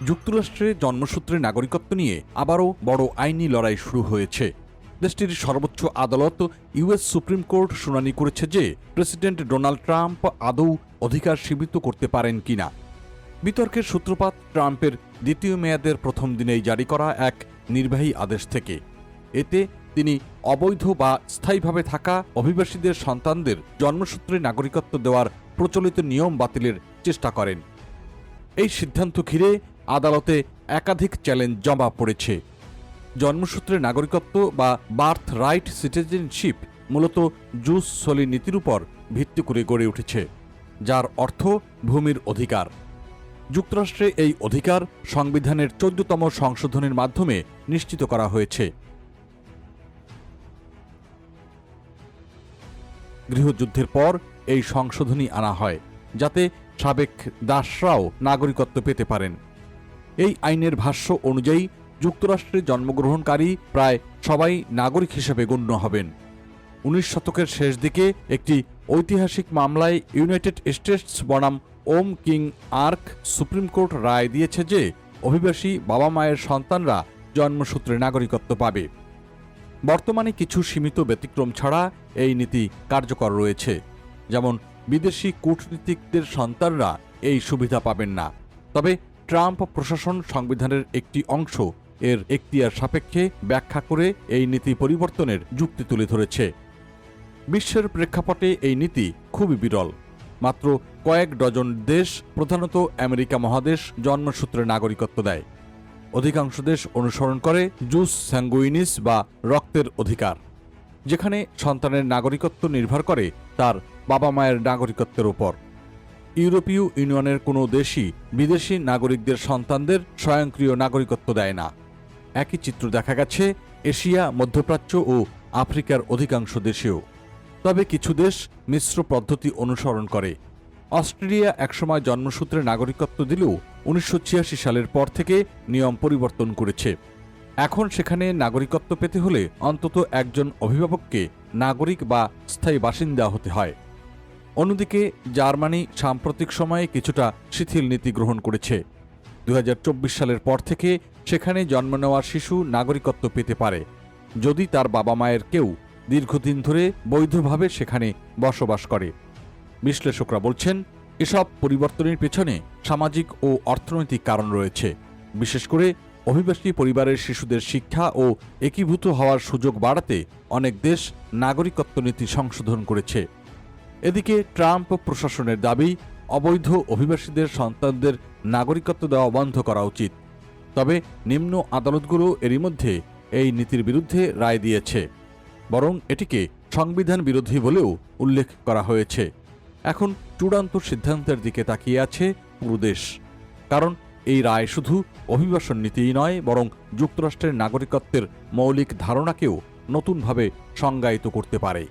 যুক্তরাষ্ট্রে জন্মসূত্রে নাগরিকত্ব নিয়ে আবারও বড় আইনি লড়াই শুরু হয়েছে। দেশটির সর্বোচ্চ আদালত ইউএস সুপ্রিম কোর্ট শুনানি করেছে যে প্রেসিডেন্ট ডোনাল্ড ট্রাম্প আদৌ অধিকার সীমিত করতে পারেন কিনা। বিতর্কের সূত্রপাত ট্রাম্পের দ্বিতীয় মেয়াদের প্রথম দিনেই জারি করা এক নির্বাহী আদেশ থেকে। এতে তিনি অবৈধ বা স্থায়ীভাবে থাকা অভিবাসীদের সন্তানদের জন্মসূত্রে নাগরিকত্ব দেওয়ার প্রচলিত নিয়ম বাতিলের চেষ্টা করেন। এই সিদ্ধান্ত ঘিরে আদালতে একাধিক চ্যালেঞ্জ জমা পড়েছে। জন্মসূত্রে নাগরিকত্ব বা বার্থ রাইট সিটিজেনশিপ মূলত জুস সলি নীতির উপর ভিত্তি করে গড়ে উঠেছে, যার অর্থ ভূমির অধিকার। যুক্তরাষ্ট্রে এই অধিকার সংবিধানের ১৪তম সংশোধনের মাধ্যমে নিশ্চিত করা হয়েছে। গৃহযুদ্ধের পর এই সংশোধনী আনা হয়, যাতে সাবেক দাসরাও নাগরিকত্ব পেতে পারেন। এই আইনের ভাষ্য অনুযায়ী যুক্তরাষ্ট্রে জন্মগ্রহণকারী প্রায় সবাই নাগরিক হিসেবে গণ্য হবেন। ১৯ শতকের শেষ দিকে একটি ঐতিহাসিক মামলায় ইউনাইটেড স্টেটস বনাম ওম কিং আর্ক সুপ্রিম কোর্ট রায় দিয়েছে যে অভিবাসী বাবা মায়ের সন্তানরা জন্মসূত্রে নাগরিকত্ব পাবে। বর্তমানে কিছু সীমিত ব্যতিক্রম ছাড়া এই নীতি কার্যকর রয়েছে, যেমন বিদেশি কূটনীতিকদের সন্তানরা এই সুবিধা পাবেন না। তবে ট্রাম্প প্রশাসন সংবিধানের একটি অংশ এর এখতিয়ার সাপেক্ষে ব্যাখ্যা করে এই নীতি পরিবর্তনের যুক্তি তুলে ধরেছে। বিশ্বের প্রেক্ষাপটে এই নীতি খুবই বিরল। মাত্র কয়েক ডজন দেশ, প্রধানত আমেরিকা মহাদেশ, জন্মসূত্রে নাগরিকত্ব দেয়। অধিকাংশ দেশ অনুসরণ করে জুস স্যাঙ্গুইনিস বা রক্তের অধিকার, যেখানে সন্তানের নাগরিকত্ব নির্ভর করে তার বাবা মায়ের নাগরিকত্বের উপর। ইউরোপীয় ইউনিয়নের কোনো দেশই বিদেশি নাগরিকদের সন্তানদের স্বয়ংক্রিয় নাগরিকত্ব দেয় না। একই চিত্র দেখা গেছে এশিয়া, মধ্যপ্রাচ্য ও আফ্রিকার অধিকাংশ দেশেও। তবে কিছু দেশ মিশ্র পদ্ধতি অনুসরণ করে। অস্ট্রেলিয়া একসময় জন্মসূত্রে নাগরিকত্ব দিলেও ১৯৮৬ সালের পর থেকে নিয়ম পরিবর্তন করেছে। এখন সেখানে নাগরিকত্ব পেতে হলে অন্তত একজন অভিভাবককে নাগরিক বা স্থায়ী বাসিন্দা হতে হয়। অন্যদিকে জার্মানি সাম্প্রতিক সময়ে কিছুটা শিথিল নীতি গ্রহণ করেছে। ২০২৪ সালের পর থেকে সেখানে জন্ম নেওয়া শিশু নাগরিকত্ব পেতে পারে যদি তার বাবা মায়ের কেউ দীর্ঘদিন ধরে বৈধভাবে সেখানে বসবাস করে। বিশ্লেষকরা বলছেন, এসব পরিবর্তনের পেছনে সামাজিক ও অর্থনৈতিক কারণ রয়েছে। বিশেষ করে অভিবাসী পরিবারের শিশুদের শিক্ষা ও একীভূত হওয়ার সুযোগ বাড়াতে অনেক দেশ নাগরিকত্ব নীতি সংশোধন করেছে। এদিকে ট্রাম্প প্রশাসনের দাবি, অবৈধ অভিবাসীদের সন্তানদের নাগরিকত্ব দেওয়া বন্ধ করা উচিত। তবে নিম্ন আদালতগুলো এরই মধ্যে এই নীতির বিরুদ্ধে রায় দিয়েছে, বরং এটিকে সংবিধান বিরোধী বলেও উল্লেখ করা হয়েছে। এখন চূড়ান্ত সিদ্ধান্তের দিকে তাকিয়ে আছে পুরো দেশ, কারণ এই রায় শুধু অভিবাসন নীতিই নয়, বরং যুক্তরাষ্ট্রের নাগরিকত্বের মৌলিক ধারণাকেও নতুনভাবে সংজ্ঞায়িত করতে পারে।